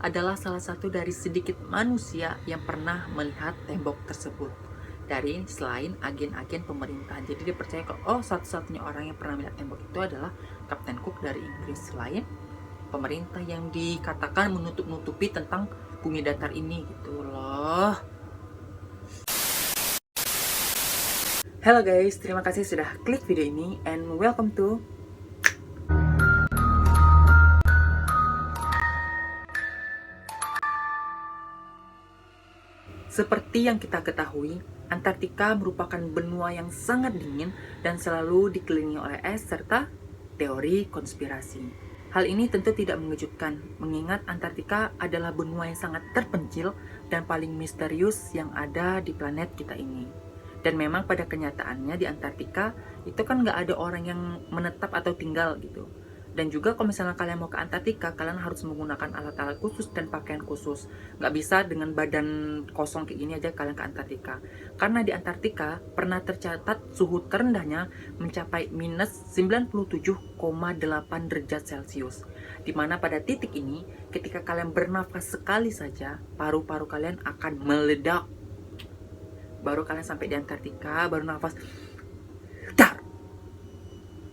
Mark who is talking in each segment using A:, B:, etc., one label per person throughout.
A: adalah salah satu dari sedikit manusia yang pernah melihat tembok tersebut. Dari selain agen-agen pemerintah. Jadi dia percaya kalau satu-satunya orang yang pernah melihat tembok itu adalah Kapten Cook dari Inggris. Selain pemerintah yang dikatakan menutup-nutupi tentang bumi datar ini gitu loh. Hello guys, terima kasih sudah klik video ini and welcome to Seperti yang kita ketahui, Antartika merupakan benua yang sangat dingin dan selalu dikelilingi oleh es serta teori konspirasi. Hal ini tentu tidak mengejutkan, mengingat Antartika adalah benua yang sangat terpencil dan paling misterius yang ada di planet kita ini. Dan memang pada kenyataannya di Antartika itu kan nggak ada orang yang menetap atau tinggal gitu. Dan juga kalau misalnya kalian mau ke Antartika, kalian harus menggunakan alat-alat khusus dan pakaian khusus. Nggak bisa dengan badan kosong kayak gini aja kalian ke Antartika. Karena di Antartika pernah tercatat suhu terendahnya mencapai minus 97,8 derajat Celcius. Dimana pada titik ini, ketika kalian bernafas sekali saja, paru-paru kalian akan meledak. Baru kalian sampai di Antartika, baru nafas, dar,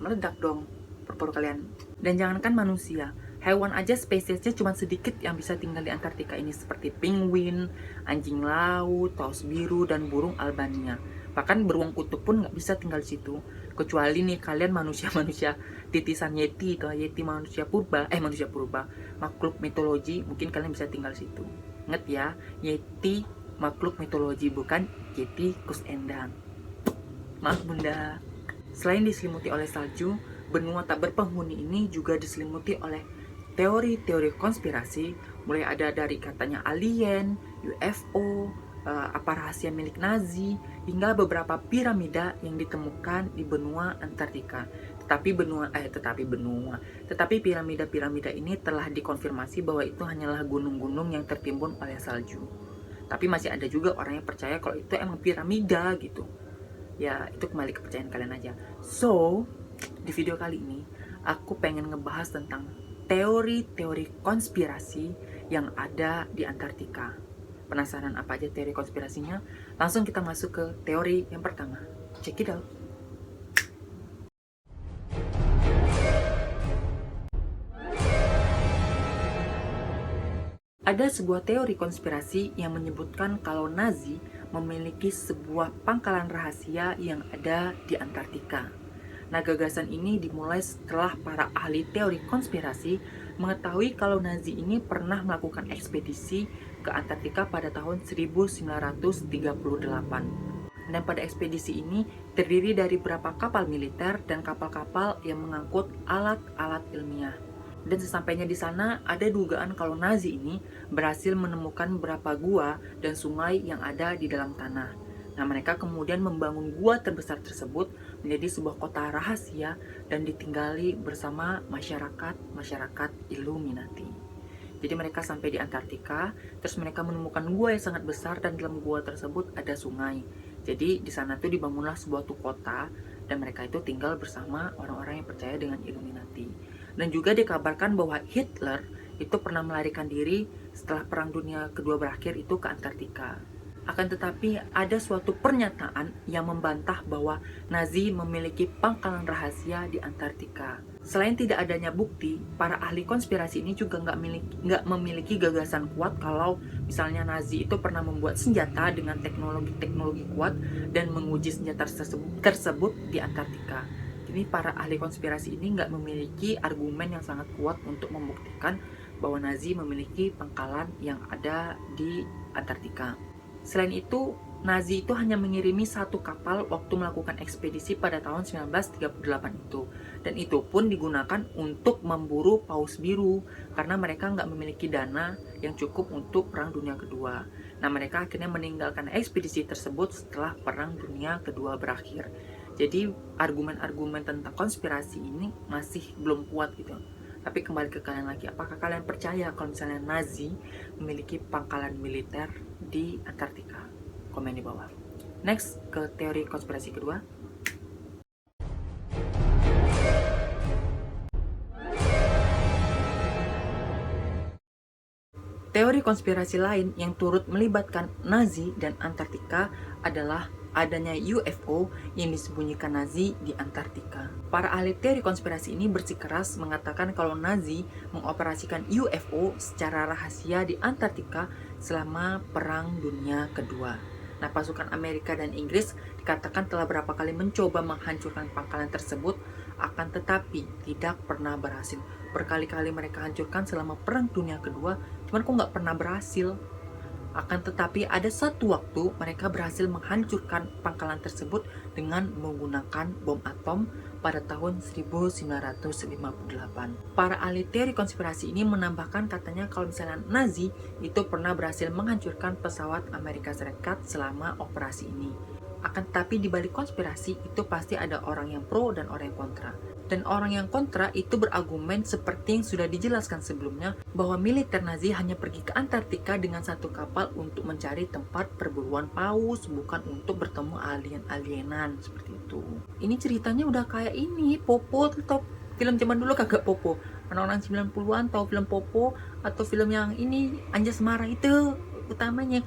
A: meledak dong paru-paru kalian. Dan jangankan manusia, hewan aja spesiesnya cuma sedikit yang bisa tinggal di Antartika ini, seperti penguin, anjing laut, paus biru, dan burung Albania. Bahkan beruang kutub pun nggak bisa tinggal di situ. Kecuali nih kalian manusia-manusia titisan Yeti, itu Yeti manusia purba, makhluk mitologi, mungkin kalian bisa tinggal di situ. Ingat ya, Yeti makhluk mitologi, bukan Yeti Kus Endang. Maaf bunda. Selain diselimuti oleh salju, benua tak berpenghuni ini juga diselimuti oleh teori-teori konspirasi, mulai ada dari katanya alien, UFO, apa rahasia milik Nazi, hingga beberapa piramida yang ditemukan di benua Antartika. Tetapi piramida-piramida ini telah dikonfirmasi bahwa itu hanyalah gunung-gunung yang tertimbun oleh salju. Tapi masih ada juga orang yang percaya kalau itu emang piramida gitu. Ya, itu kembali kepercayaan kalian aja. So, di video kali ini, aku pengen ngebahas tentang teori-teori konspirasi yang ada di Antartika. Penasaran apa aja teori konspirasinya? Langsung kita masuk ke teori yang pertama. Check it out. Ada sebuah teori konspirasi yang menyebutkan kalau Nazi memiliki sebuah pangkalan rahasia yang ada di Antartika. Nah, gagasan ini dimulai setelah para ahli teori konspirasi mengetahui kalau Nazi ini pernah melakukan ekspedisi ke Antartika pada tahun 1938. Dan pada ekspedisi ini terdiri dari beberapa kapal militer dan kapal-kapal yang mengangkut alat-alat ilmiah. Dan sesampainya di sana, ada dugaan kalau Nazi ini berhasil menemukan beberapa gua dan sungai yang ada di dalam tanah. Nah, mereka kemudian membangun gua terbesar tersebut menjadi sebuah kota rahasia dan ditinggali bersama masyarakat Illuminati. Jadi mereka sampai di Antartika, terus mereka menemukan gua yang sangat besar dan dalam gua tersebut ada sungai. Jadi di sana tuh dibangunlah sebuah kota dan mereka itu tinggal bersama orang-orang yang percaya dengan Illuminati. Dan juga dikabarkan bahwa Hitler itu pernah melarikan diri setelah Perang Dunia Kedua berakhir itu ke Antartika. Akan tetapi ada suatu pernyataan yang membantah bahwa Nazi memiliki pangkalan rahasia di Antartika. Selain tidak adanya bukti, para ahli konspirasi ini juga nggak memiliki gagasan kuat kalau misalnya Nazi itu pernah membuat senjata dengan teknologi kuat dan menguji senjata tersebut di Antartika. Jadi para ahli konspirasi ini nggak memiliki argumen yang sangat kuat untuk membuktikan bahwa Nazi memiliki pangkalan yang ada di Antartika. Selain itu, Nazi itu hanya mengirimi satu kapal waktu melakukan ekspedisi pada tahun 1938 itu. Dan itu pun digunakan untuk memburu paus biru, karena mereka nggak memiliki dana yang cukup untuk Perang Dunia Kedua. Nah, mereka akhirnya meninggalkan ekspedisi tersebut setelah Perang Dunia Kedua berakhir. Jadi argumen-argumen tentang konspirasi ini masih belum kuat gitu. Tapi kembali ke kalian lagi, apakah kalian percaya kalau misalnya Nazi memiliki pangkalan militer di Antartika? Komen di bawah. Next, ke teori konspirasi kedua. Teori konspirasi lain yang turut melibatkan Nazi dan Antartika adalah adanya UFO yang disembunyikan Nazi di Antartika. Para ahli teori konspirasi ini bersikeras mengatakan kalau Nazi mengoperasikan UFO secara rahasia di Antartika selama Perang Dunia Kedua. Nah, pasukan Amerika dan Inggris dikatakan telah berapa kali mencoba menghancurkan pangkalan tersebut, akan tetapi tidak pernah berhasil. Berkali-kali mereka hancurkan selama Perang Dunia Kedua, cuman kok nggak pernah berhasil. Akan tetapi ada satu waktu mereka berhasil menghancurkan pangkalan tersebut dengan menggunakan bom atom pada tahun 1958. Para ahli teori konspirasi ini menambahkan katanya kalau misalnya Nazi itu pernah berhasil menghancurkan pesawat Amerika Serikat selama operasi ini. Akan tetapi di balik konspirasi itu pasti ada orang yang pro dan orang yang kontra. Dan orang yang kontra itu berargumen seperti yang sudah dijelaskan sebelumnya bahwa militer Nazi hanya pergi ke Antartika dengan satu kapal untuk mencari tempat perburuan paus, bukan untuk bertemu alien-alienan seperti itu. Ini ceritanya udah kayak ini, Popo atau film zaman dulu kagak Popo. Orang-orang 90-an tahu film Popo atau film yang ini Anjas Mara itu utamanya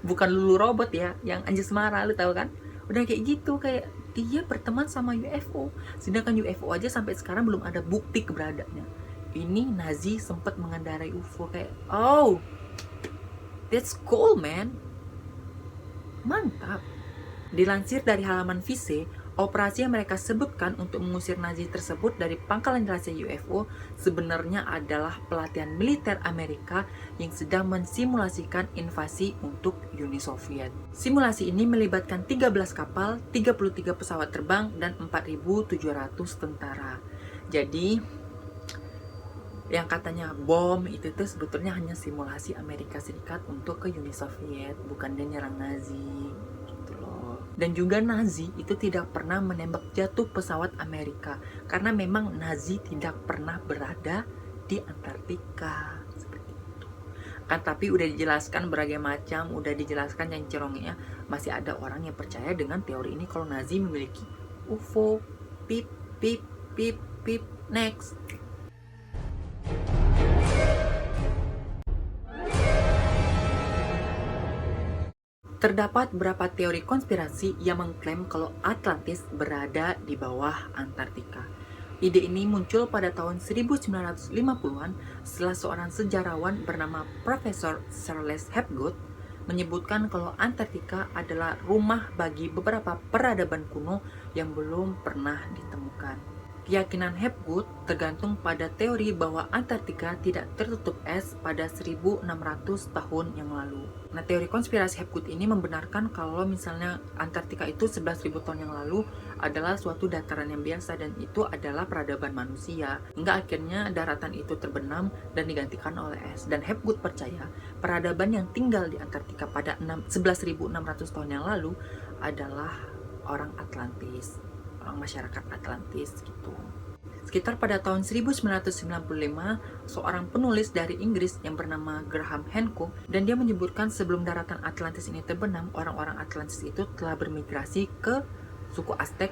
A: bukan Lulu Robot ya, yang Anjas Mara lu tahu kan? Udah kayak gitu, kayak dia berteman sama UFO, sedangkan UFO aja sampai sekarang belum ada bukti keberadaannya. Ini Nazi sempat mengendarai UFO, kayak oh that's cool man, mantap. Dilansir dari halaman Vice, operasi yang mereka sebutkan untuk mengusir Nazi tersebut dari pangkalan rahasia UFO sebenarnya adalah pelatihan militer Amerika yang sedang mensimulasikan invasi untuk Uni Soviet. Simulasi ini melibatkan 13 kapal, 33 pesawat terbang, dan 4.700 tentara. Jadi, yang katanya bom itu tuh sebetulnya hanya simulasi Amerika Serikat untuk ke Uni Soviet, bukan dia nyerang Nazi. Dan juga Nazi itu tidak pernah menembak jatuh pesawat Amerika karena memang Nazi tidak pernah berada di Antartika seperti itu kan. Tapi udah dijelaskan berbagai macam, udah dijelaskan yang cerongnya, masih ada orang yang percaya dengan teori ini kalau Nazi memiliki UFO. Pip pip pip pip. Next. Terdapat beberapa teori konspirasi yang mengklaim kalau Atlantis berada di bawah Antartika. Ide ini muncul pada tahun 1950-an setelah seorang sejarawan bernama Profesor Charles Hapgood menyebutkan kalau Antartika adalah rumah bagi beberapa peradaban kuno yang belum pernah ditemukan. Keyakinan Hapgood tergantung pada teori bahwa Antartika tidak tertutup es pada 1600 tahun yang lalu. Nah, teori konspirasi Hapgood ini membenarkan kalau misalnya Antartika itu 11.000 tahun yang lalu adalah suatu dataran yang biasa dan itu adalah peradaban manusia. Hingga akhirnya daratan itu terbenam dan digantikan oleh es. Dan Hapgood percaya peradaban yang tinggal di Antartika pada 11.600 tahun yang lalu adalah orang Atlantis. Orang masyarakat Atlantis gitu. Sekitar pada tahun 1995, seorang penulis dari Inggris yang bernama Graham Hancock, dan dia menyebutkan sebelum daratan Atlantis ini terbenam, orang-orang Atlantis itu telah bermigrasi ke suku Aztec,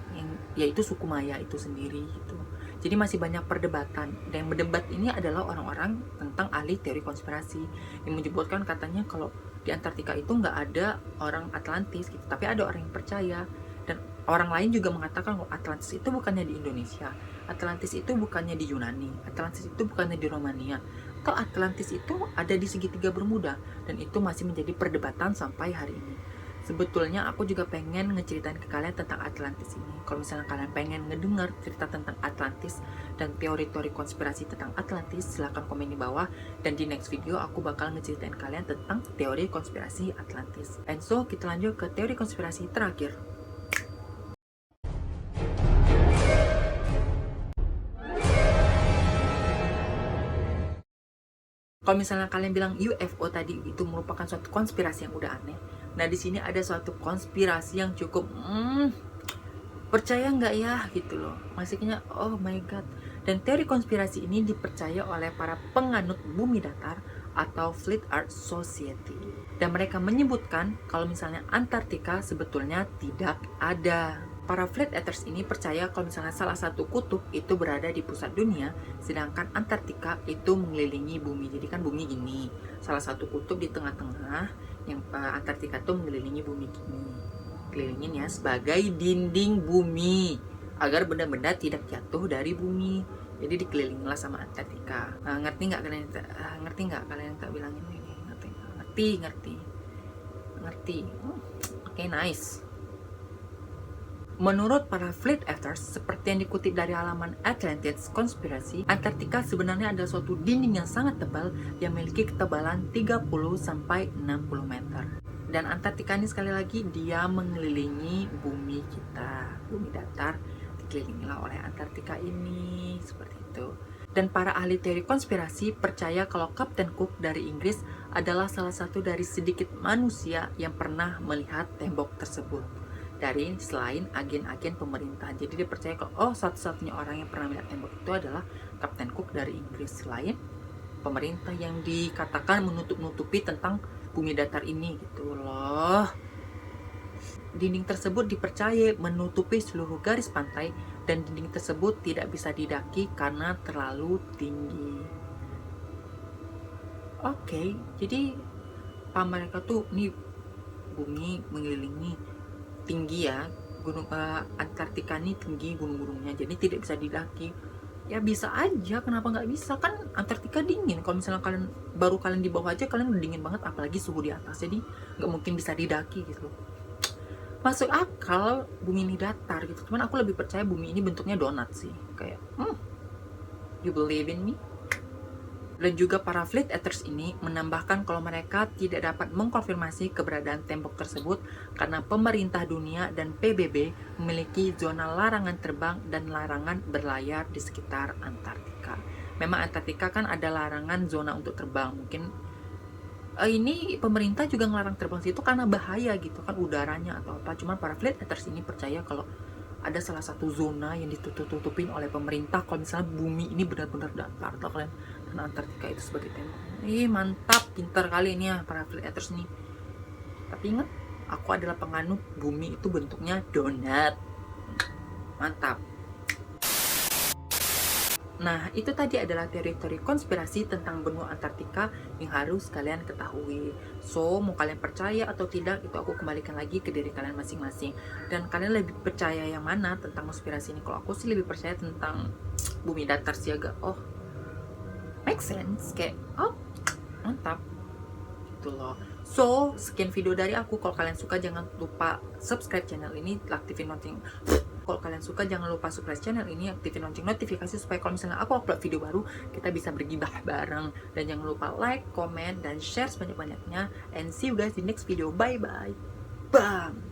A: yaitu suku Maya itu sendiri gitu. Jadi masih banyak perdebatan, dan yang berdebat ini adalah orang-orang tentang ahli teori konspirasi yang menyebutkan katanya kalau di Antartika itu nggak ada orang Atlantis gitu, tapi ada orang yang percaya. Dan orang lain juga mengatakan kalau Atlantis itu bukannya di Indonesia, Atlantis itu bukannya di Yunani, Atlantis itu bukannya di Romania, atau Atlantis itu ada di segitiga Bermuda, dan itu masih menjadi perdebatan sampai hari ini. Sebetulnya aku juga pengen ngeceritain ke kalian tentang Atlantis ini. Kalau misalnya kalian pengen ngedengar cerita tentang Atlantis dan teori-teori konspirasi tentang Atlantis, silahkan komen di bawah. Dan di next video aku bakal ngeceritain kalian tentang teori konspirasi Atlantis. And so, kita lanjut ke teori konspirasi terakhir. Kalau misalnya kalian bilang UFO tadi itu merupakan suatu konspirasi yang udah aneh, nah di sini ada suatu konspirasi yang cukup percaya nggak ya gitu loh, maksudnya oh my god. Dan teori konspirasi ini dipercaya oleh para penganut bumi datar atau Flat Earth Society, dan mereka menyebutkan kalau misalnya Antartika sebetulnya tidak ada. Para flat earthers ini percaya kalau misalnya salah satu kutub itu berada di pusat dunia, sedangkan Antartika itu mengelilingi bumi. Jadi kan bumi gini, salah satu kutub di tengah-tengah, yang Antartika itu mengelilingi bumi gini. Kelilingin ya sebagai dinding bumi agar benda-benda tidak jatuh dari bumi. Jadi dikelilingilah sama Antartika. Ngerti nggak kalian? Ngerti nggak kalian yang tak bilangin ini? Ngerti. Oke, nice. Menurut para flat earthers, seperti yang dikutip dari halaman Atlantis Konspirasi, Antartika sebenarnya adalah suatu dinding yang sangat tebal yang memiliki ketebalan 30-60 meter. Dan Antartika ini sekali lagi dia mengelilingi bumi kita, bumi datar dikelilingilah oleh Antartika ini, seperti itu. Dan para ahli teori konspirasi percaya kalau Kapten Cook dari Inggris adalah salah satu dari sedikit manusia yang pernah melihat tembok tersebut dari selain agen-agen pemerintahan. Jadi dia percaya kalau satu-satunya orang yang pernah melihat tembok itu adalah Kapten Cook dari Inggris, selain pemerintah yang dikatakan menutup-nutupi tentang bumi datar ini gitu loh. Dinding tersebut dipercaya menutupi seluruh garis pantai dan dinding tersebut tidak bisa didaki karena terlalu tinggi. Oke, jadi mereka tuh nih bumi mengelilingi tinggi ya, gunung Antartika ini tinggi gunung-gunungnya, jadi tidak bisa didaki. Ya bisa aja, kenapa nggak bisa, kan Antartika dingin. Kalau misalnya kalian di bawah aja kalian udah dingin banget, apalagi suhu di atas, jadi nggak mungkin bisa didaki gitu loh. Masuk akal bumi ini datar gitu, cuman aku lebih percaya bumi ini bentuknya donat sih, kayak you believe in me? Dan juga para flat earthers ini menambahkan kalau mereka tidak dapat mengkonfirmasi keberadaan tembok tersebut karena pemerintah dunia dan PBB memiliki zona larangan terbang dan larangan berlayar di sekitar Antartika. Memang Antartika kan ada larangan zona untuk terbang, mungkin ini pemerintah juga ngelarang terbang situ karena bahaya gitu kan, udaranya atau apa. Cuman para flat earthers ini percaya kalau ada salah satu zona yang ditutup-tutupin oleh pemerintah kalau misalnya bumi ini benar-benar datar atau kalian, dan Antartika itu sebagai tembok. Mantap, pintar kali ini ya para flat earthers nih. Tapi ingat, aku adalah penganut bumi itu bentuknya donat. Mantap. Nah, itu tadi adalah teori-teori konspirasi tentang benua Antartika yang harus kalian ketahui. So, mau kalian percaya atau tidak, itu aku kembalikan lagi ke diri kalian masing-masing. Dan kalian lebih percaya yang mana tentang konspirasi ini? Kalau aku sih lebih percaya tentang bumi datar siaga. Make sense. Kayak, mantap. Gitu loh. So, sekian video dari aku. Kalau kalian suka, jangan lupa subscribe channel ini, aktifin lonceng. Kalau kalian suka, jangan lupa subscribe channel ini, aktifin lonceng notifikasi supaya kalau misalnya aku upload video baru, kita bisa bergibah bareng. Dan jangan lupa like, comment, dan share sebanyak-banyaknya. And see you guys in next video. Bye-bye. Bang!